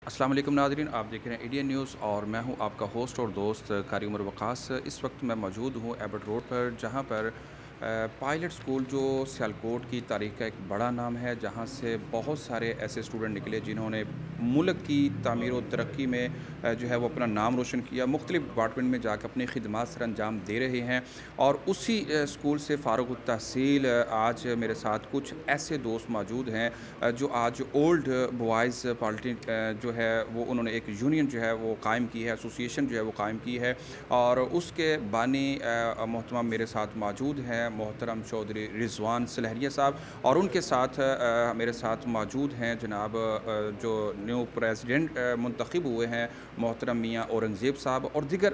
अस्सलाम वालेकुम नाज़रीन, आप देख रहे हैं इंडियन न्यूज़ और मैं हूं आपका होस्ट और दोस्त कारी उमर वक़ास। इस वक्त मैं मौजूद हूं एबट रोड पर, जहां पर पायलट स्कूल जो सियालकोट की तारीख़ का एक बड़ा नाम है, जहां से बहुत सारे ऐसे स्टूडेंट निकले जिन्होंने मुल्क की तामीर और तरक्की में जो है वो अपना नाम रोशन किया। मुख्तलिफ़ डिपार्टमेंट में जाकर अपनी खिदमत सर अंजाम दे रहे हैं और उसी स्कूल से फ़ारुक़ तहसील आज मेरे साथ कुछ ऐसे दोस्त मौजूद हैं जो आज ओल्ड बॉयज़ पार्टी जो है वो उन्होंने एक यूनियन जो है वो कायम की है, एसोसिएशन जो है वो कायम की है और उसके बानी मोहतरमा मेरे साथ मौजूद हैं मोहतरम चौधरी रिजवान सलहरिया साहब, और उनके साथ मेरे साथ मौजूद हैं जनाब जो न्यू प्रेसिडेंट मुंतखब हुए हैं मोहतरम मियाँ औरंगज़ेब साहब, और दीगर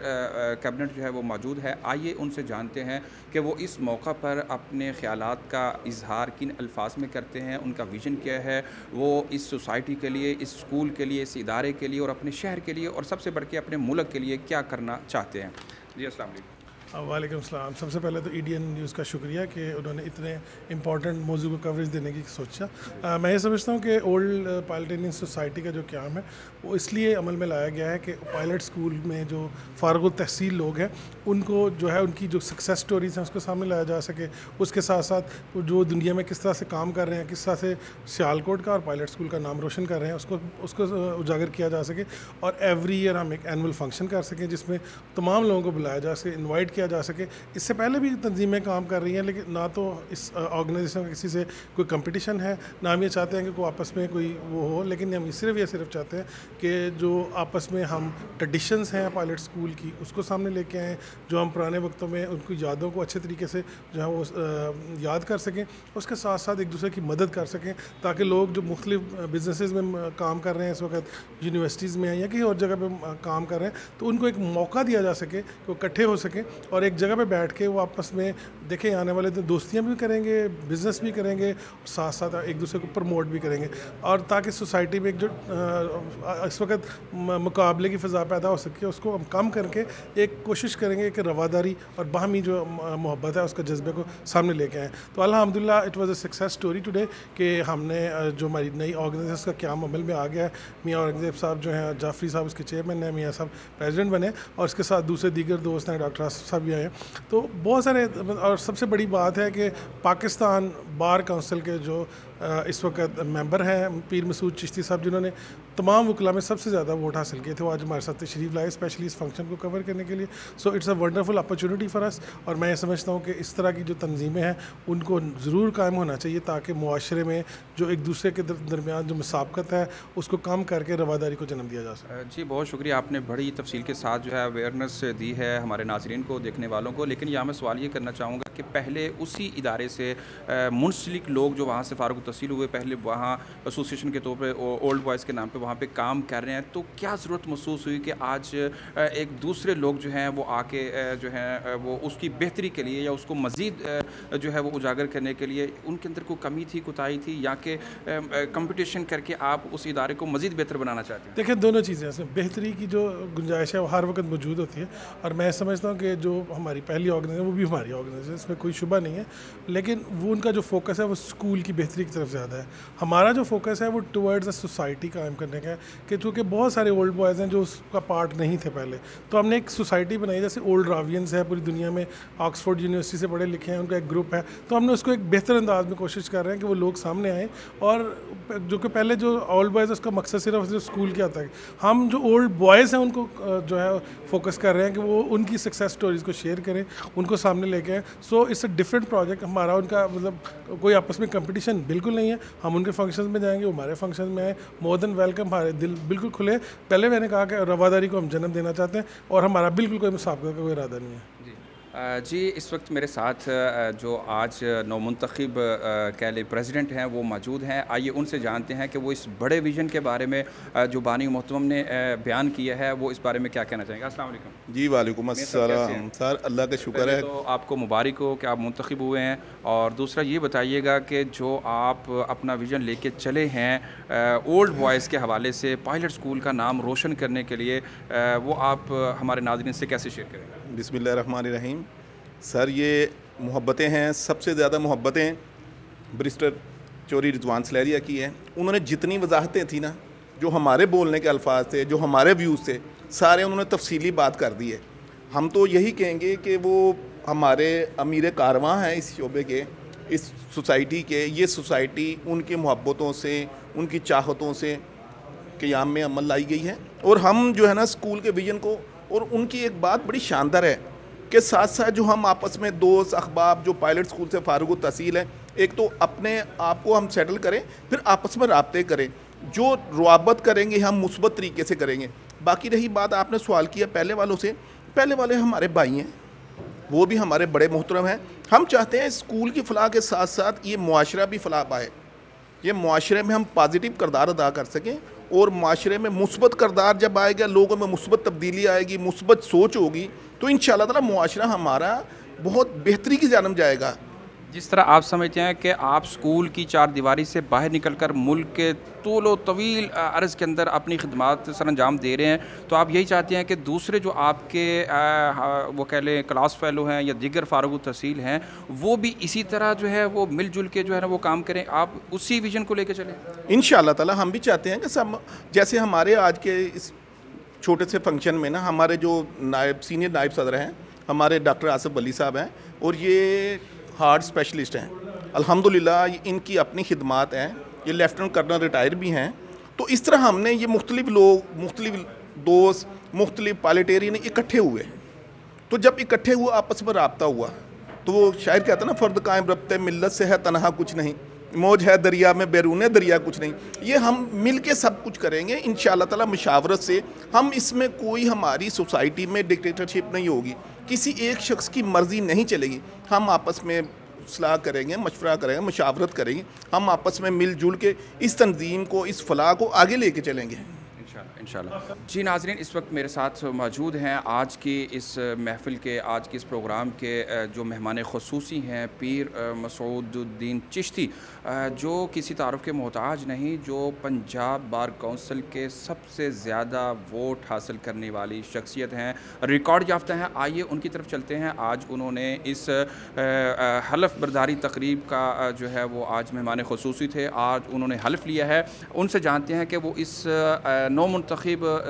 कैबिनेट जो है वो मौजूद है। आइए उनसे जानते हैं कि वो इस मौका पर अपने ख़यालात का इज़हार किन अल्फाज में करते हैं, उनका विज़न क्या है, वो इस सोसाइटी के लिए, इस स्कूल के लिए, इस इदारे के लिए और अपने शहर के लिए और सबसे बढ़ के अपने मुल्क के लिए क्या करना चाहते हैं। जी अस्सलाम वालेकुम। वालेकुम सलाम। सबसे पहले तो इंडियन न्यूज़ का शुक्रिया कि उन्होंने इतने इंपॉर्टेंट मौजू को कवरेज देने की सोचा। मैं ये समझता हूँ कि ओल्ड पायलट सोसाइटी का जो क़याम है वो इसलिए अमल में लाया गया है कि पायलट स्कूल में जो फ़ारुक़ तहसील लोग हैं उनको जो है उनकी जो सक्सेस स्टोरीज़ हैं उसको सामने लाया जा सके। उसके साथ साथ वो जो दुनिया में किस तरह से काम कर रहे हैं, किस तरह से सियालकोट का और पायलट स्कूल का नाम रोशन कर रहे हैं, उसको उसको उजागर किया जा सके और एवरी ईयर हम एक एनुअल फंक्शन कर सकें जिसमें तमाम लोगों को बुलाया जा सके, इन्वाइट किया जा सके। इससे पहले भी तंजीमें काम कर रही हैं, लेकिन ना तो इस ऑर्गेनाइजेशन का किसी से कोई कंपटीशन है, ना हम ये चाहते हैं कि कोई आपस में कोई वो हो, लेकिन हम सिर्फ ये सिर्फ चाहते हैं कि जो आपस में हम ट्रेडिशंस हैं पायलट स्कूल की उसको सामने लेके आएँ, जो हम पुराने वक्तों में उनकी यादों को अच्छे तरीके से जो है वो याद कर सकें, उसके साथ साथ एक दूसरे की मदद कर सकें, ताकि लोग जो मुख्तलिफ बिजनेसेस में काम कर रहे हैं इस वक्त, यूनिवर्सिटीज़ में या कहीं और जगह पे काम कर रहे हैं, तो उनको एक मौका दिया जा सके कि वो इकट्ठे हो सकें और एक जगह पे बैठ के वो आपस में देखें आने वाले दिन दोस्तियाँ भी करेंगे, बिज़नेस भी करेंगे और साथ साथ एक दूसरे को प्रमोट भी करेंगे, और ताकि सोसाइटी में एक जो इस वक्त मुकाबले की फ़िज़ा पैदा हो सके उसको हम कम करके एक कोशिश करेंगे कि रवादारी और बाहमी जो मोहब्बत है उसका जज्बे को सामने लेके आएँ। तो अल्हम्दुलिल्लाह it was a success story today कि हमने जो हमारी नई ऑर्गेनाइजेशन का क़याम अमल में आ गया है। मियाँ औरंगज़ेब साहब जो हैं, जाफरी साहब उसके चेयरमैन हैं, मियाँ साहब प्रेसिडेंट बने और इसके साथ दूसरे दीगर दोस्त हैं, डॉक्टर आसिफ साहब भी आए हैं। तो बहुत सारे, और सबसे बड़ी बात है कि पाकिस्तान बार काउंसिल के जो इस वक्त मेंबर हैं पीर मसूद चिश्ती साहब, जिन्होंने तमाम वकला में सबसे ज़्यादा वोट हासिल किए थे, वो आज हमारे साथ तशरीफ़ लाए स्पेशली इस फंक्शन को कवर करने के लिए। So it's a wonderful opportunity for us, और मैं ये समझता हूँ कि इस तरह की जो तंजीमें हैं उनको ज़रूर कायम होना चाहिए ताकि मुआशरे में जो एक दूसरे के दरमियान जो मुसाबकत है उसको कम करके रवादारी को जन्म दिया जा सके। जी बहुत शुक्रिया, आपने बड़ी तफसील के साथ जो है अवेयरनेस दी है हमारे नाज़रीन को, देखने वालों को। लेकिन यहाँ मैं सवाल ये करना चाहूँगा कि पहले उसी इदारे से मुंसलिक लोग जो वहाँ से फ़ारुक़ तहसील हुए, पहले वहाँ एसोसिएशन के तौर पे ओल्ड बॉयज़ के नाम पे वहाँ पे काम कर रहे हैं, तो क्या ज़रूरत महसूस हुई कि आज एक दूसरे लोग जो हैं वो आके जो हैं वो उसकी बेहतरी के लिए या उसको मज़ीद जो है वो उजागर करने के लिए उनके अंदर कोई कमी थी, कोताही थी, या कि कंपटीशन करके आप उस इदारे को मज़ीद बेहतर बनाना चाहते हैं? देखिए, दोनों चीज़ें इसमें बेहतरी की जो गुंजाइश है वो हर वक्त मौजूद होती है, और मैं समझता हूँ कि जो हमारी पहली ऑर्गेनाइजेशन वो भी हमारी ऑर्गेनाइजेशन, इसमें कोई शुबा नहीं है, लेकिन वो उनका जो फोकस है वो स्कूल की बेहतरी की तरफ ज़्यादा है। हमारा जो फोकस है वो टुवर्ड्स अ सोसाइटी कायम करने का है कि चूँकि बहुत सारे ओल्ड बॉयज़ हैं जो उसका पार्ट नहीं थे पहले, तो हमने एक सोसाइटी बनाई, जैसे ओल्ड रावियंस है पूरी दुनिया में, ऑक्सफोर्ड यूनिवर्सिटी से पढ़े लिखे हैं, उनका एक ग्रुप है, तो हमने उसको एक बेहतर अंदाज में कोशिश कर रहे हैं कि वो लोग सामने आएँ, और जो कि पहले जो ओल्ड बॉयज़ उसका मकसद सिर्फ जो स्कूल क्या था, हम जो ओल्ड बॉयज़ हैं उनको जो है फोकस कर रहे हैं कि वो उनकी सक्सेस स्टोरीज़ को शेयर करें, उनको सामने लेके आएँ। So it's a different project हमारा, उनका मतलब कोई आपस में कंपटीशन बिल्कुल नहीं है। हम उनके फंक्शन में जाएंगे, वो हमारे फंक्शन में आए, मोर देन वेलकम, हमारे दिल बिल्कुल खुले। पहले मैंने कहा कि रवादारी को हम जन्म देना चाहते हैं और हमारा बिल्कुल कोई मुसाबका का कोई इरादा नहीं है। जी इस वक्त मेरे साथ जो आज नौमुंतखब कह लें प्रेसिडेंट हैं वो मौजूद हैं। आइए उनसे जानते हैं कि वो इस बड़े विज़न के बारे में जो बानी मोहतरम ने बयान किया है वो इस बारे में क्या कहना चाहेंगे। अस्सलाम वालेकुम। जी वालेकुम अस्सलाम सर, अल्लाह का शुक्र है। तो आपको मुबारक हो कि आप मुंतखब हुए हैं, और दूसरा ये बताइएगा कि जो आप अपना विज़न लेके चले हैं ओल्ड बॉयज़ के हवाले से पायलट स्कूल का नाम रोशन करने के लिए, वो आप हमारे नाज़रीन से कैसे शेयर करेंगे। बिस्मिल्लाहिर्रहमानिर्रहीम। सर ये मोहब्बतें हैं, सबसे ज़्यादा मोहब्बतें बैरिस्टर चौधरी रिजवान सलहरिया की हैं। उन्होंने जितनी वजाहतें थी ना जो हमारे बोलने के अल्फाज थे, जो हमारे व्यूज़ थे, सारे उन्होंने तफसीली बात कर दी है। हम तो यही कहेंगे कि वो हमारे अमीर कारवां हैं इस शोबे के, इस सोसाइटी के। ये सोसाइटी उनकी मोहब्बतों से, उनकी चाहतों से क़याम में अमल लाई गई है। और हम जो है ना स्कूल के विजन को, और उनकी एक बात बड़ी शानदार है कि साथ साथ जो हम आपस में दोस्त अहबाब जो पायलट स्कूल से फारुग तहसील है, एक तो अपने आप को हम सेटल करें, फिर आपस में राब्ते करें। जो रुआबत करेंगे हम मुस्बत तरीके से करेंगे। बाकी रही बात, आपने सवाल किया पहले वालों से, पहले वाले हमारे भाई हैं, वो भी हमारे बड़े मोहतरम हैं। हम चाहते हैं स्कूल की फ़लाह के साथ साथ ये मुआशरा भी फ़लाह पाए, ये मुआशरे में हम पॉजिटिव किरदार अदा कर सकें। और माशरे में मुस्बत किरदार जब आएगा, लोगों में मुस्बत तब्दीली आएगी, मुस्बत सोच होगी, तो इंशाअल्लाह ताला मुआशरा हमारा बहुत बेहतरी की जानब जाएगा। जिस तरह आप समझते हैं कि आप स्कूल की चार दीवारी से बाहर निकलकर मुल्क के तूलो तवील अर्ज़ के अंदर अपनी खिदमात सर अंजाम दे रहे हैं, तो आप यही चाहते हैं कि दूसरे जो आपके वो कह लें क्लास फेलो हैं या दीगर फारुग तहसील हैं, वो भी इसी तरह जो है वो मिलजुल के जो है ना वो काम करें, आप उसी विजन को लेकर चलें? इंशाअल्लाह ताला हम भी चाहते हैं कि सब, जैसे हमारे आज के इस छोटे से फंक्शन में ना हमारे जो सीनियर नायब सदर हैं, हमारे डॉक्टर आसिफ अली साहब हैं, और ये हार्ट स्पेशलिस्ट हैं। अल्हम्दुलिल्लाह इनकी अपनी खिदमात हैं, ये लेफ्टिनेंट कर्नल रिटायर भी हैं। तो इस तरह हमने ये मुख्तलिफ लोग, मुख्तलिफ दोस्त, मुख्तलिफ पायलटेरियन इकट्ठे हुए। तो जब इकट्ठे हुआ, आपस में रब्ता हुआ, तो वो शायर कहता है ना, फ़र्द कायम रब्ते मिल्लत से है तनहा कुछ नहीं, मौज है दरिया में बैरूने दरिया कुछ नहीं। ये हम मिल के सब कुछ करेंगे इंशाअल्लाह ताला मुशावरत से। हम इसमें कोई, हमारी सोसाइटी में डिक्टेटरशिप नहीं होगी, किसी एक शख्स की मर्ज़ी नहीं चलेगी। हम आपस में सलाह करेंगे, मशवरा करेंगे, मुशावरत करेंगे, हम आपस में मिलजुल के इस तंजीम को, इस फलाह को आगे लेके चलेंगे इंशाअल्लाह। जी नाज़रीन, इस वक्त मेरे साथ मौजूद हैं आज की इस महफ़िल के, आज के इस प्रोग्राम के जो मेहमान ख़ुसूसी हैं, पीर मसूदुद्दीन चिश्ती, जो किसी तारुफ़ के मोहताज नहीं, जो पंजाब बार कौंसिल के सबसे ज़्यादा वोट हासिल करने वाली शख्सियत हैं, रिकॉर्ड याफ्ता हैं। आइए उनकी तरफ चलते हैं। आज उन्होंने इस हलफ बरदारी तकरीब का जो है वो आज मेहमान ख़ुसूसी थे, आज उन्होंने हलफ लिया है। उनसे जानते हैं कि वो इस नौ मुंतखब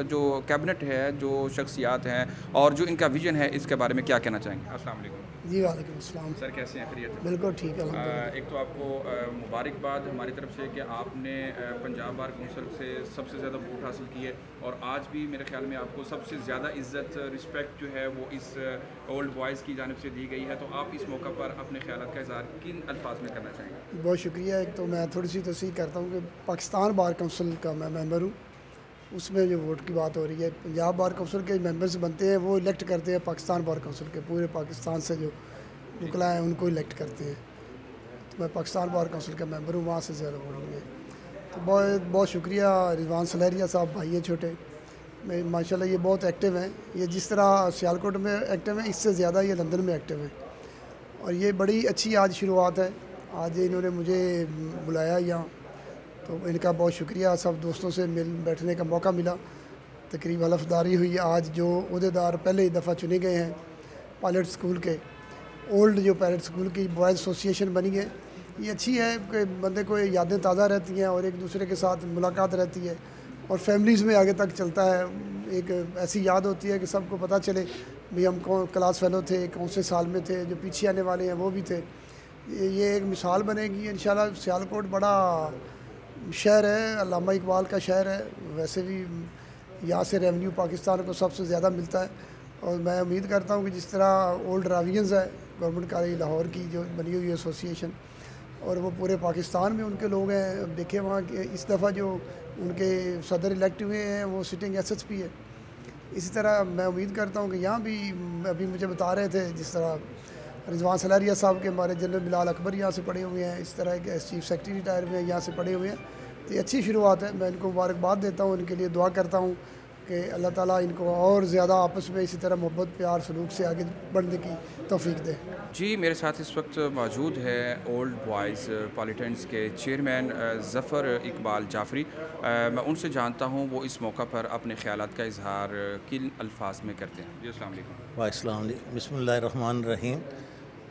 जो कैबिनेट है, जो शख्सियात हैं और जो इनका विजन है, इसके बारे में क्या कहना चाहेंगे? अस्सलाम वालेकुम। जी वालेकुम अस्सलाम। सर कैसे हैं? खैरियत है? बिल्कुल ठीक है अल्हम्दुलिल्लाह। एक तो आपको मुबारकबाद हमारी तरफ से कि आपने पंजाब बार कौंसिल से सबसे ज़्यादा वोट हासिल किए, और आज भी मेरे ख्याल में आपको सबसे ज़्यादा इज़्ज़त, रिस्पेक्ट जो है वो इस ओल्ड बॉयज़ की जानिब से दी गई है। तो आप इस मौका पर अपने ख्यालात का इज़हार किन अल्फाज में करना चाहेंगे? बहुत शुक्रिया। एक तो मैं थोड़ी सी तस्दीक करता हूँ कि पाकिस्तान बार कौंसिल का मैं मेंबर हूँ, उसमें जो वोट की बात हो रही है, पंजाब बार कौंसिल के मेंबर्स बनते हैं, वो इलेक्ट करते हैं पाकिस्तान बार कौंसिल के, पूरे पाकिस्तान से जो निकला है उनको इलेक्ट करते हैं। तो मैं पाकिस्तान बार कौंसिल का मेंबर हूँ, वहाँ से ज़्यादा वोट हुए। तो बहुत बहुत शुक्रिया रिजवान सलहरिया साहब, भाई हैं छोटे, मैं माशाल्लाह ये बहुत एक्टिव हैं। ये जिस तरह सियालकोट में एक्टिव हैं, इससे ज़्यादा ये लंदन में एक्टिव हैं, और ये बड़ी अच्छी आज शुरुआत है। आज इन्होंने मुझे बुलाया यहाँ, तो इनका बहुत शुक्रिया। सब दोस्तों से मिल बैठने का मौका मिला, तकरीब हलफदारी हुई। आज जो अहदेदार पहले ही दफ़ा चुने गए हैं पायलट स्कूल के, ओल्ड जो पायलट स्कूल की बॉयज़ एसोसिएशन बनी है, ये अच्छी है कि बंदे को यादें ताज़ा रहती हैं और एक दूसरे के साथ मुलाकात रहती है, और फैमिलीज़ में आगे तक चलता है। एक ऐसी याद होती है कि सबको पता चले भाई हम कौन क्लास फेलो थे, कौन से साल में थे, जो पीछे आने वाले हैं वो भी थे। ये एक मिसाल बनेगी इंशाल्लाह। सियालकोट बड़ा शहर है, अल्लामा इकबाल का शहर है, वैसे भी यहाँ से रेवेन्यू पाकिस्तान को सबसे ज़्यादा मिलता है। और मैं उम्मीद करता हूँ कि जिस तरह ओल्ड रावियंस है गवर्नमेंट कॉलेज लाहौर की जो बनी हुई एसोसिएशन, और वो पूरे पाकिस्तान में उनके लोग हैं। देखे वहाँ के इस दफ़ा जो उनके सदर इलेक्ट हुए हैं वो सिटिंग SHP है। इसी तरह मैं उम्मीद करता हूँ कि यहाँ भी, अभी मुझे बता रहे थे जिस तरह रिजवान सलारिया साहब के, हमारे जनरल बिलाल अकबर यहाँ से पढ़े हुए हैं, इस तरह के चीफ सेक्रेटरी रिटायर हुए हैं, यहाँ से पढ़े हुए हैं। तो ये अच्छी शुरुआत है, मैं इनको मुबारकबाद देता हूँ, इनके लिए दुआ करता हूँ कि अल्लाह ताला इनको और ज़्यादा आपस में इसी तरह मोहब्बत प्यार सलूक से आगे बढ़ने की तौफीक दे। जी मेरे साथ इस वक्त मौजूद है ओल्ड बॉयज़ पॉलिटेंस के चेयरमैन ज़फ़र इकबाल जाफरी। मैं उनसे जानता हूँ वो इस मौका पर अपने ख़यालात का इजहार किन अल्फाज में करते हैं। जी अस्सलाम वालेकुम। वालेकुम बिस्मिल्लाहिर्रहमानिर्रहीम।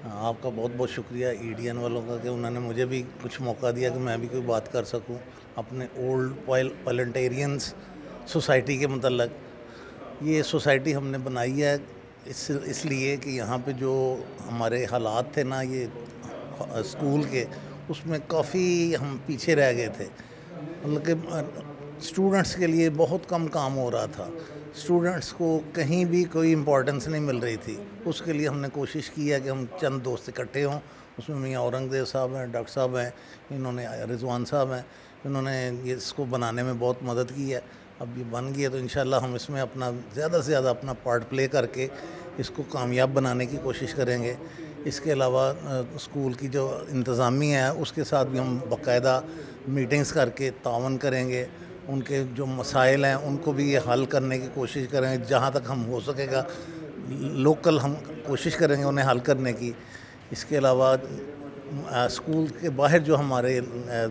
आपका बहुत बहुत शुक्रिया ईडीएन वालों का कि उन्होंने मुझे भी कुछ मौका दिया कि मैं भी कोई बात कर सकूं अपने ओल्ड पार्लियामेंटेरियंस सोसाइटी के मतलब। ये सोसाइटी हमने बनाई है इसलिए कि यहाँ पे जो हमारे हालात थे ना ये स्कूल के, उसमें काफ़ी हम पीछे रह गए थे। मतलब कि स्टूडेंट्स के लिए बहुत कम काम हो रहा था, स्टूडेंट्स को कहीं भी कोई इम्पोर्टेंस नहीं मिल रही थी। उसके लिए हमने कोशिश की है कि हम चंद दोस्त इकट्ठे हों। उसमें मियाँ औरंगज़ेब साहब हैं, डॉक्टर साहब हैं, इन्होंने रिजवान साहब हैं, इन्होंने ये इसको बनाने में बहुत मदद की है। अब ये बन गई है तो इंशाल्लाह हम इसमें अपना ज़्यादा से ज़्यादा अपना पार्ट प्ले करके इसको कामयाब बनाने की कोशिश करेंगे। इसके अलावा स्कूल की जो इंतज़ामिया है उसके साथ भी हम बाकायदा मीटिंग्स करके तावन करेंगे। उनके जो मसाइल हैं उनको भी ये हल करने की कोशिश करेंगे, जहाँ तक हम हो सकेगा लोकल हम कोशिश करेंगे उन्हें हल करने की। इसके अलावा स्कूल के बाहर जो हमारे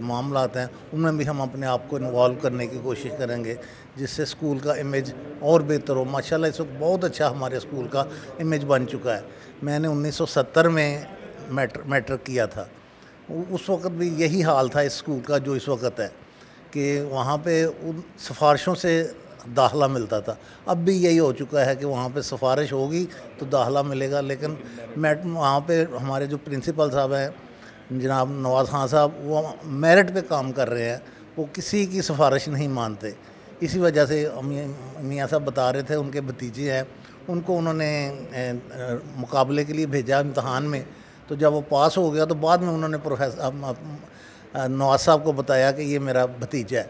मामलात हैं उनमें भी हम अपने आप को इन्वॉल्व करने की कोशिश करेंगे, जिससे स्कूल का इमेज और बेहतर हो। माशाल्लाह इस वक्त बहुत अच्छा हमारे स्कूल का इमेज बन चुका है। मैंने 1970 में मैट्रिक किया था, उस वक्त भी यही हाल था इस स्कूल का जो इस वक्त है, कि वहाँ पे उन सिफारिशों से दाखिला मिलता था। अब भी यही हो चुका है कि वहाँ पे सिफारिश होगी तो दाखिला मिलेगा, लेकिन वहाँ पे हमारे जो प्रिंसिपल साहब हैं जनाब नवाज़ खान साहब, वो मेरिट पे काम कर रहे हैं, वो किसी की सिफारिश नहीं मानते। इसी वजह से मियाँ साहब बता रहे थे उनके भतीजे हैं, उनको उन्होंने मुकाबले के लिए भेजा इम्तहान में, तो जब वो पास हो गया तो बाद में उन्होंने प्रोफेसर नवाज़ साहब को बताया कि ये मेरा भतीजा है।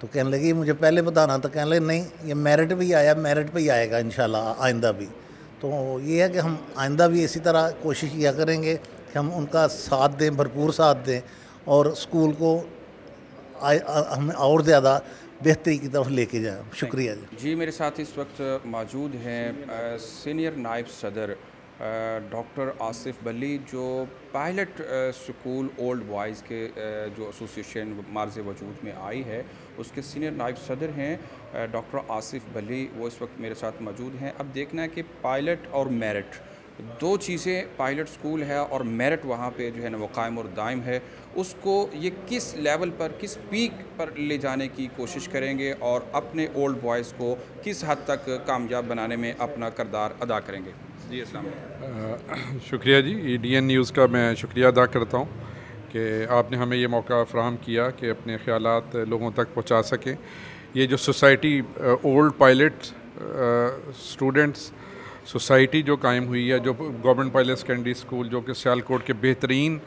तो कहने लगे मुझे पहले बताना था, कहने लगे नहीं ये मेरिट पे ही आया, मेरिट पे ही आएगा इंशाल्लाह आइंदा भी। तो ये है कि हम आइंदा भी इसी तरह कोशिश किया करेंगे कि हम उनका साथ दें, भरपूर साथ दें और स्कूल को हम और ज़्यादा बेहतरी की तरफ लेके जाएं। शुक्रिया जी। मेरे साथ इस वक्त मौजूद हैं सीनियर नायब सदर डॉक्टर आसिफ बली, जो पायलट स्कूल ओल्ड बॉयज़ के जो एसोसिएशन मार्ज़ वजूद में आई है उसके सीनियर नायब सदर हैं डॉक्टर आसिफ बली, वो इस वक्त मेरे साथ मौजूद हैं। अब देखना है कि पायलट और मेरिट दो चीज़ें, पायलट स्कूल है और मेरिट वहाँ पे जो है ना वो कायम और दायम है, उसको ये किस लेवल पर, किस पीक पर ले जाने की कोशिश करेंगे और अपने ओल्ड बॉयज़ को किस हद तक कामयाब बनाने में अपना किरदार अदा करेंगे। जी अस्सलाम वालेकुम। शुक्रिया जी, ईडीएन न्यूज़ का मैं शुक्रिया अदा करता हूँ कि आपने हमें ये मौका फ़राहम किया कि अपने ख़यालात लोगों तक पहुँचा सकें। ये जो society old pilot students society जो कायम हुई है, जो गवर्नमेंट पायलट सेकेंडरी स्कूल जो कि सियालकोट के बेहतरीन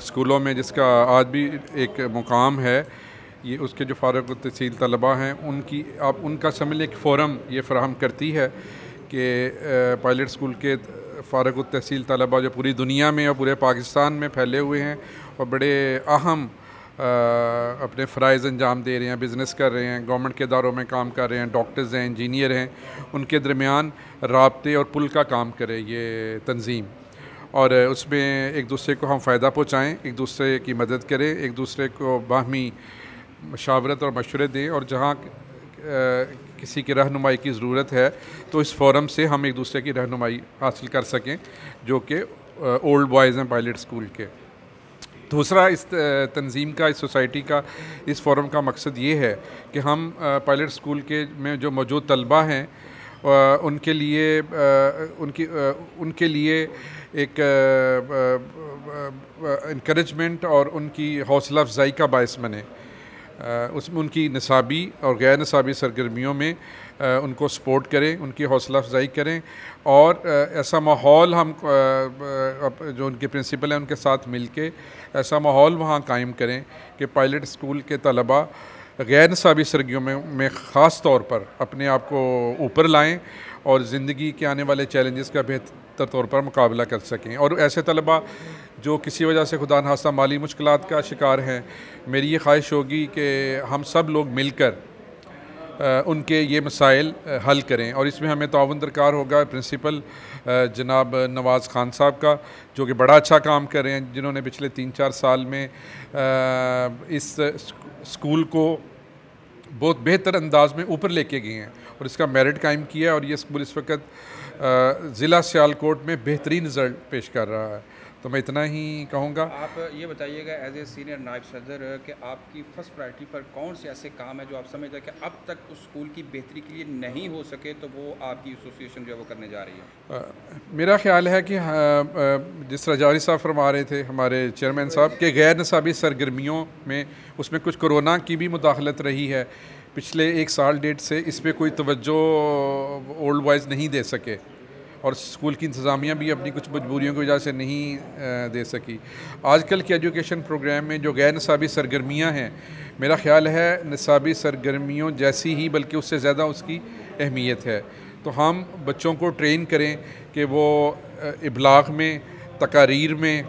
स्कूलों में जिसका आज भी एक मुकाम है, ये उसके जो फारग तहसील तलबा हैं उनकी आप उनका समझ एक फ़ोरम ये फ़राहम करती है कि पायलट स्कूल के फारग तहसील तलबा जो पूरी दुनिया में और पूरे पाकिस्तान में फैले हुए हैं और बड़े अहम अपने फ़राइज़ अंजाम दे रहे हैं, बिज़नेस कर रहे हैं, गवर्नमेंट के इदारों में काम कर रहे हैं, डॉक्टर्स हैं, इंजीनियर हैं, उनके दरमियान राब्ते और पुल का काम करे ये तंजीम, और उसमें एक दूसरे को हम फ़ायदा पहुँचाएँ, एक दूसरे की मदद करें, एक दूसरे को बाहमी मशावरत और मशवरे दें, और जहाँ किसी की रहनुमाई की ज़रूरत है तो इस फ़ोरम से हम एक दूसरे की रहनुमाई हासिल कर सकें, जो कि ओल्ड बॉयज़ हैं पायलट स्कूल के। दूसरा इस तंजीम का, इस सोसाइटी का, इस फ़ोरम का मकसद ये है कि हम पायलट स्कूल के में जो मौजूद तलबा हैं उनके लिए एक इनकरेजमेंट और उनकी हौसला अफजाई का बायस बने। उसमें उनकी निसाबी और गैर निसाबी सरगर्मियों में उनको सपोर्ट करें, उनकी हौसला अफजाई करें, और ऐसा माहौल हम जो उनके प्रिंसिपल हैं उनके साथ मिलके ऐसा माहौल वहाँ कायम करें कि पायलट स्कूल के तलबा गैर निसाबी सरगर्मियों में ख़ास तौर पर अपने आप को ऊपर लाएँ और ज़िंदगी के आने वाले चैलेंजेस का बेहतर तौर पर मुकाबला कर सकें। और ऐसे तलबा जो किसी वजह से खुदा न खास्ता माली मुश्किलात का शिकार हैं, मेरी ये ख्वाहिश होगी कि हम सब लोग मिलकर उनके ये मसाइल हल करें, और इसमें हमें ताउन दरकार होगा प्रिंसिपल जनाब नवाज़ खान साहब का, जो कि बड़ा अच्छा काम कर रहे हैं, जिन्होंने पिछले 3-4 साल में इस स्कूल को बहुत बेहतर अंदाज में ऊपर लेके गए हैं और इसका मेरिट कायम किया है और ये स्कूल इस वक्त ज़िला सियालकोट में बेहतरीन रिज़ल्ट पेश कर रहा है। तो मैं इतना ही कहूँगा। आप ये बताइएगा एज ए सीनियर नायब सदर कि आपकी फ़र्स्ट प्रायोरिटी पर कौन से ऐसे काम है जो आप समझते हैं कि अब तक उस स्कूल की बेहतरी के लिए नहीं हो सके, तो वो आपकी एसोसिएशन जो है वो करने जा रही है? मेरा ख्याल है कि जिस तरह जारी साहब फरमा रहे थे हमारे चेयरमैन साहब के गैर निसाबी सरगर्मियों में उसमें कुछ कोरोना की भी मुदाखलत रही है पिछले 1 साल डेढ़ से, इस पर कोई तवज्जो ओल्ड बॉयज़ नहीं दे सके और स्कूल की इंतज़ामिया भी अपनी कुछ मजबूरियों की वजह से नहीं दे सकी। आजकल के एजुकेशन प्रोग्राम में जो गैर निसाबी सरगर्मियाँ हैं, मेरा ख्याल है निसाबी सरगर्मियों जैसी ही बल्कि उससे ज़्यादा उसकी अहमियत है। तो हम बच्चों को ट्रेन करें कि वो इबलाग में, तकारीर में,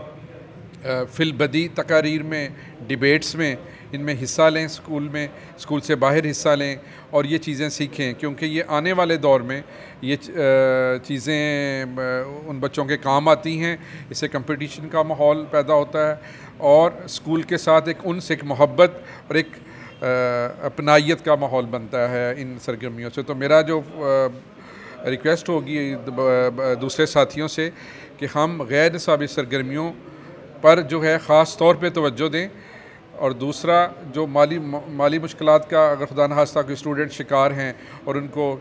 फिलबदी तकारीर में, डिबेट्स में, इनमें हिस्सा लें, स्कूल से बाहर हिस्सा लें और ये चीज़ें सीखें, क्योंकि ये आने वाले दौर में ये चीज़ें उन बच्चों के काम आती हैं। इससे कंपटीशन का माहौल पैदा होता है और स्कूल के साथ एक उनस, एक मोहब्बत और एक अपनाइयत का माहौल बनता है इन सरगर्मियों से। तो मेरा जो रिक्वेस्ट होगी दूसरे साथियों से कि हम गैर निसाबी सरगर्मियों पर जो है ख़ास तौर पे तवज्जो दें और दूसरा जो माली मुश्किलात का अगर खुदा न खास्ता कोई स्टूडेंट शिकार हैं और उनको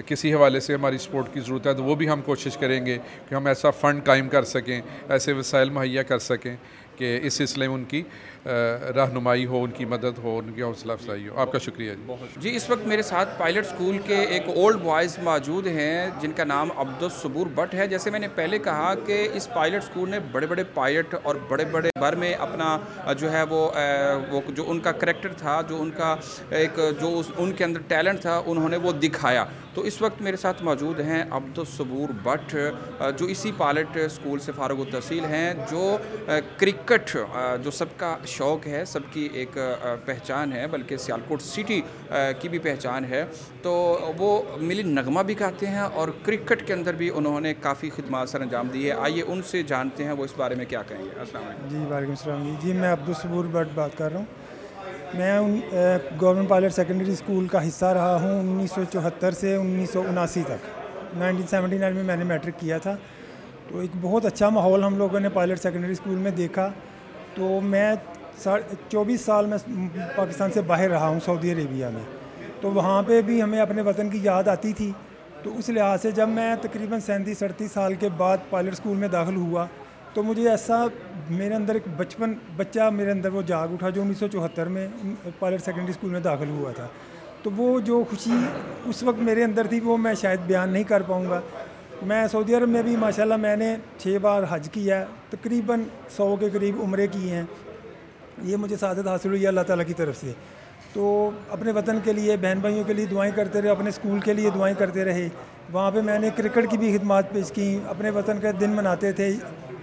किसी हवाले से हमारी सपोर्ट की ज़रूरत है तो वो भी हम कोशिश करेंगे कि हम ऐसा फ़ंड कायम कर सकें, ऐसे वसाइल मुहैया कर सकें कि इस सिलसिले में उनकी रहनुमाई हो, उनकी मदद हो, उनकी हौसला अफजाई हो। आपका शुक्रिया जी। जी, इस वक्त मेरे साथ पायलट स्कूल के एक ओल्ड बॉयज़ मौजूद हैं जिनका नाम अब्दुल सबूर भट्ट है। जैसे मैंने पहले कहा कि इस पायलट स्कूल ने बड़े बड़े पायलट और बड़े बड़े बार में अपना जो है वो जो उनका करैक्टर था, जो उनका उनके अंदर टैलेंट था, उन्होंने वो दिखाया। तो इस वक्त मेरे साथ मौजूद हैं अब्दुल सबूर भट्ट जो इसी पायलट स्कूल से फारुग तहसील हैं, जो क्रिकेट जो सबका शौक़ है, सबकी एक पहचान है, बल्कि सियालकोट सिटी की भी पहचान है। तो वो मिली नगमा भी गाते हैं और क्रिकेट के अंदर भी उन्होंने काफ़ी खिदमत सर अंजाम दी है। आइए उनसे जानते हैं वो इस बारे में क्या कहेंगे। अस्सलाम वालेकुम। जी वालेकुम सलाम जी। मैं अब्दुल सबूर भट्ट बात कर रहा हूँ। मैं गवर्नमेंट पायलट सेकेंडरी स्कूल का हिस्सा रहा हूँ 1974 से 1979 तक। 1979 में मैंने मैट्रिक किया था। तो एक बहुत अच्छा माहौल हम लोगों ने पायलट सेकेंडरी स्कूल में देखा। तो मैं 24 साल में पाकिस्तान से बाहर रहा हूँ, सऊदी अरेबिया में। तो वहाँ पे भी हमें अपने वतन की याद आती थी। तो उस लिहाज से जब मैं तकरीबन 37-38 साल के बाद पायलट स्कूल में दाखिल हुआ तो मुझे ऐसा मेरे अंदर एक बच्चा मेरे अंदर वो जाग उठा जो 1974 में पायलट सेकेंडरी स्कूल में दाखिल हुआ था। तो वो जो खुशी उस वक्त मेरे अंदर थी वो मैं शायद बयान नहीं कर पाऊँगा। मैं सऊदी अरब में भी माशाल्लाह मैंने 6 बार हज किया, तकरीबन 100 के करीब उम्रे किए हैं। ये मुझे सादत हासिल हुई अल्लाह ताला की तरफ से। तो अपने वतन के लिए, बहन भाइयों के लिए दुआएं करते रहे, अपने स्कूल के लिए दुआएं करते रहे। वहाँ पे मैंने क्रिकेट की भी खिदमत पेश की, अपने वतन का दिन मनाते थे,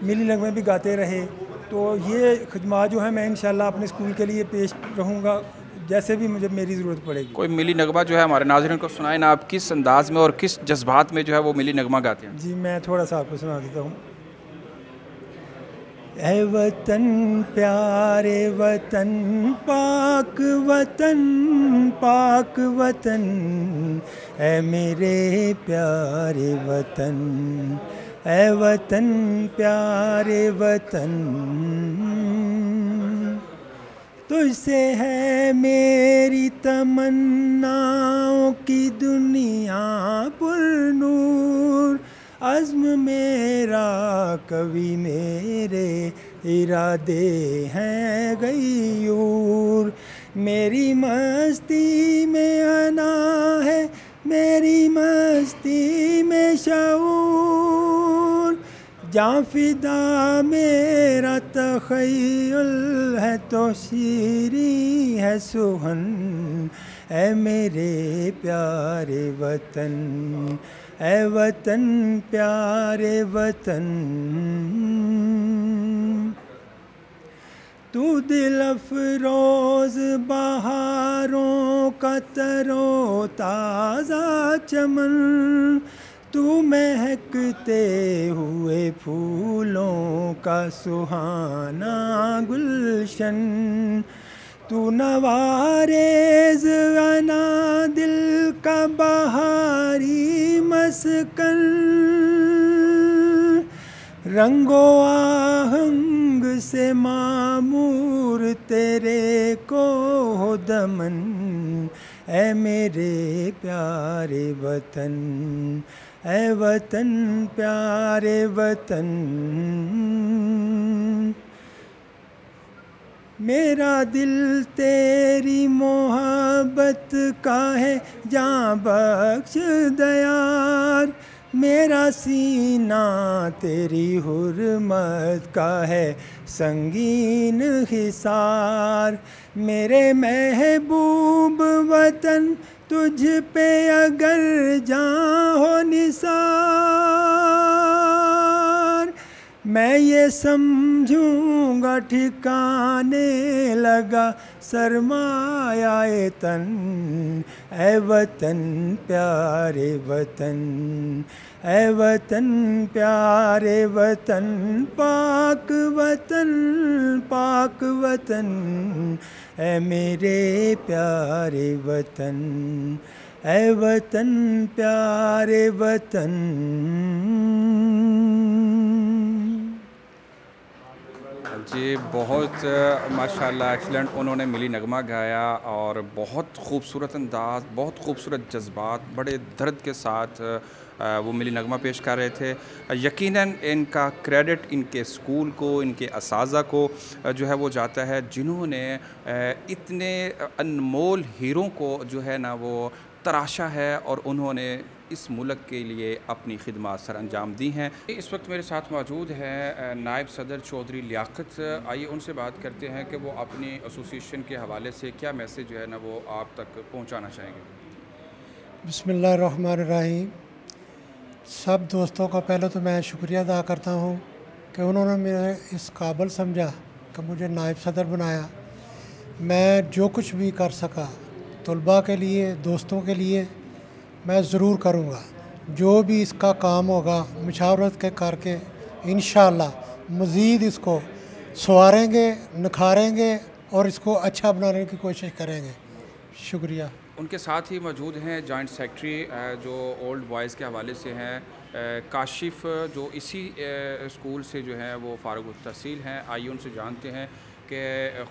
मिली नगमे भी गाते रहे। तो ये खिदमत जो है मैं इंशाल्लाह अपने स्कूल के लिए पेश रहूँगा जैसे भी मुझे मेरी ज़रूरत पड़ेगी। कोई मिली नगमा जो है हमारे नाज़रीन को सुनाए ना, आप किस अंदाज में और किस जज्बात में जो है वो मिली नगमा गाते हैं? जी मैं थोड़ा सा आपको सुना देता हूँ। ऐ वतन प्यारे वतन, पाक वतन, ऐ मेरे प्यारे वतन, ऐ वतन प्यारे वतन, तुझसे है मेरी तमन्नाओं की दुनिया पुरनूर, अज़्म मेरा कवि मेरे इरादे हैं गयूर, मेरी मस्ती में अना है, मेरी मस्ती में शऊर, जाँ फिदा मेरा तख़य्युल है तो शीरी है सुहन, ऐ मेरे प्यारे वतन, ऐ वतन प्यारे वतन, तू दिल अफरोज़ बहारों का तरो ताज़ा चमन, तू महकते हुए फूलों का सुहाना गुलशन, तू नवारेज अना दिल का बहारी मस्कन, रंगो आहंग से मामूर तेरे को हो दमन, ऐ मेरे प्यारे वतन, ऐ वतन प्यारे वतन। मेरा दिल तेरी मोहब्बत का है जाँ बख्श दयार, मेरा सीना तेरी हुर्मत का है संगीन हिसार। मेरे महबूब वतन तुझ पे अगर जाँ हो निसार, मैं ये समझूंगा ठिकाने लगा सरमाया तन, ऐ वतन प्यारे वतन, ऐ वतन प्यारे वतन, पाक वतन पाक वतन, ऐ मेरे प्यारे वतन, ऐ वतन प्यारे वतन। जी बहुत माशाल्लाह एक्सीलेंट उन्होंने मिली नगमा गाया और बहुत खूबसूरत अंदाज़, बहुत खूबसूरत जज्बात, बड़े दर्द के साथ वो मिली नगमा पेश कर रहे थे। यकीनन इनका क्रेडिट इनके स्कूल को, इनके असाज़ा को जो है वो जाता है, जिन्होंने इतने अनमोल हीरों को जो है ना वो तराशा है और उन्होंने इस मुल्क के लिए अपनी खिदमत सर अंजाम दी हैं। इस वक्त मेरे साथ मौजूद हैं नायब सदर चौधरी लियाकत। आइए उनसे बात करते हैं कि वो अपनी एसोसिएशन के हवाले से क्या मैसेज जो है ना वो आप तक पहुंचाना चाहेंगे। बिस्मिल्लाहिर्रहमानिर्रहीम। सब दोस्तों का पहले तो मैं शुक्रिया अदा करता हूँ कि उन्होंने मेरे इस काबिल समझा कि मुझे नायब सदर बनाया। मैं जो कुछ भी कर सका तलबा के लिए, दोस्तों के लिए मैं ज़रूर करूँगा। जो भी इसका काम होगा मुशावरत के करके इंशाअल्लाह मज़ीद इसको संवारेंगे, निखारेंगे और इसको अच्छा बनाने की कोशिश करेंगे। शुक्रिया। उनके साथ ही मौजूद हैं जॉइंट सेक्रेटरी जो ओल्ड बॉयज़ के हवाले से हैं काशिफ, जो इसी स्कूल से जो है वो फारुग तहसील हैं। आइए उनसे जानते हैं कि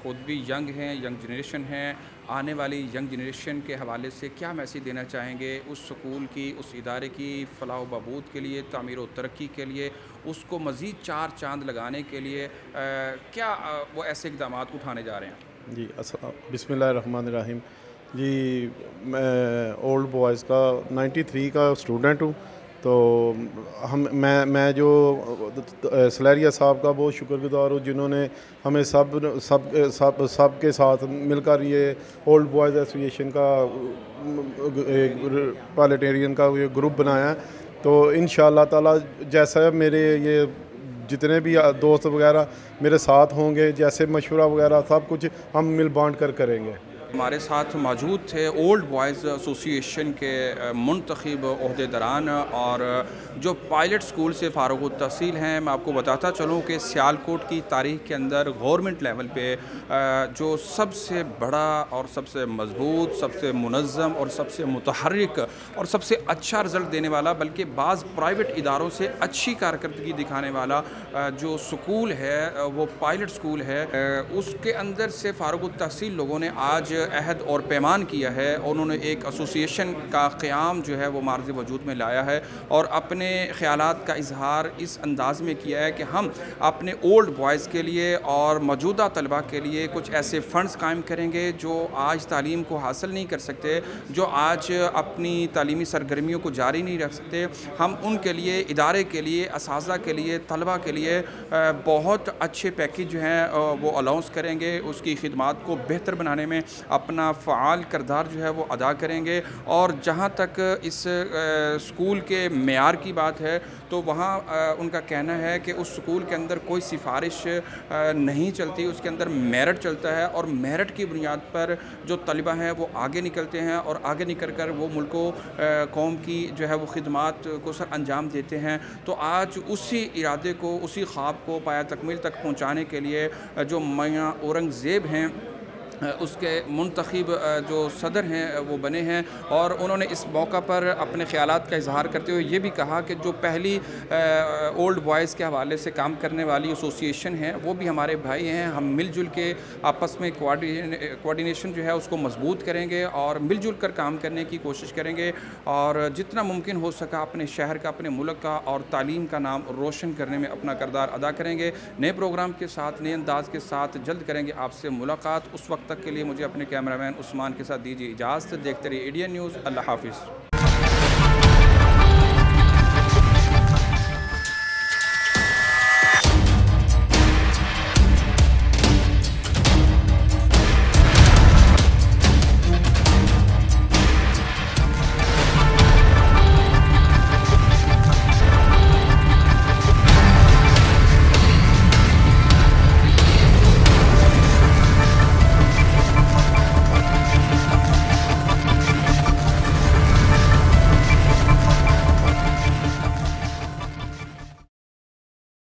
ख़ुद भी यंग हैं, यंग जनरेशन हैं, आने वाली यंग जनरेशन के हवाले से क्या मैसेज देना चाहेंगे उस स्कूल की, उस इदारे की फ़लाह बहबूद के लिए, तामीर व तरक्की के लिए, उसको मज़ीद चार चांद लगाने के लिए क्या वो ऐसे इक़दाम उठाने जा रहे हैं। जी बिस्मिल्लाहिर्रहमानिर्रहीम। जी मैं ओल्ड बॉयज़ का 93 का स्टूडेंट हूँ। तो मैं जो सलेरिया साहब का बहुत शुक्रगुजार हूँ जिन्होंने हमें सब के साथ मिलकर ये ओल्ड बॉयज़ एसोसिएशन का पार्लियामेंटेरियन का ये ग्रुप बनाया है। तो इंशाअल्लाह ताला जैसा मेरे ये जितने भी दोस्त वगैरह मेरे साथ होंगे, जैसे मशवरा वगैरह सब कुछ हम मिल बांट कर करेंगे। हमारे साथ मौजूद थे ओल्ड बॉयज़ एसोसिएशन के मुंतखब ओहदेदारान और जो पायलट स्कूल से फारुग तहसील हैं। मैं आपको बताता चलूँ कि सियालकोट की तारीख़ के अंदर गवर्नमेंट लेवल पे जो सबसे बड़ा और सबसे मजबूत, सबसे मुनज़्ज़म और सबसे मुतहर्रिक और सबसे अच्छा रिज़ल्ट देने वाला, बल्कि बाज़ प्राइवेट इदारों से अच्छी कारकर्दगी दिखाने वाला जो स्कूल है वो पायलट स्कूल है। उसके अंदर से फारुग तहसील लोगों ने आज अहद और पैमान किया है। उन्होंने एक एसोसिएशन का क़याम जो है वो मार्ज़ वजूद में लाया है और अपने ख़यालात का इजहार इस अंदाज़ में किया है कि हम अपने ओल्ड बॉयज़ के लिए और मौजूदा तलबा के लिए कुछ ऐसे फ़ंड्स कायम करेंगे जो आज तालीम को हासिल नहीं कर सकते, जो आज अपनी तालीमी सरगर्मियों को जारी नहीं रख सकते। हम उनके लिए, इदारे के लिए, असाज़ा के लिए, तलबा के लिए बहुत अच्छे पैकेज जो हैं वो अलाउंस करेंगे। उसकी खिदमात को बेहतर बनाने में अपना फ़ाल किरदार जो है वो अदा करेंगे। और जहाँ तक इस स्कूल के मेयार की बात है तो वहाँ उनका कहना है कि उस स्कूल के अंदर कोई सिफारिश नहीं चलती, उसके अंदर मेरिट चलता है और मेरिट की बुनियाद पर जो तलबा हैं वो आगे निकलते हैं और आगे निकल कर वो मुल्क कौम की जो है वो खिदमात को सर अंजाम देते हैं। तो आज उसी इरादे को, उसी ख्वाब को पाया तकमील तक पहुँचाने के लिए जो मियाँ औरंगज़ेब हैं उसके मुंतखब जो सदर हैं वो बने हैं, और उन्होंने इस मौका पर अपने ख़यालात का इजहार करते हुए ये भी कहा कि जो पहली ओल्ड बॉयज़ के हवाले से काम करने वाली एसोसिएशन है वो भी हमारे भाई हैं। हम मिलजुल के आपस में कोऑर्डिनेशन जो है उसको मजबूत करेंगे और मिलजुल कर काम करने की कोशिश करेंगे, और जितना मुमकिन हो सका अपने शहर का, अपने मुल्क का और तालीम का नाम रोशन करने में अपना किरदार अदा करेंगे। नए प्रोग्राम के साथ, नए अंदाज के साथ जल्द करेंगे आपसे मुलाकात। उस वक्त तक के लिए मुझे अपने कैमरामैन उस्मान के साथ दीजिए इजाज़त। देखते रहिए ADN न्यूज़। अल्लाह हाफिज़।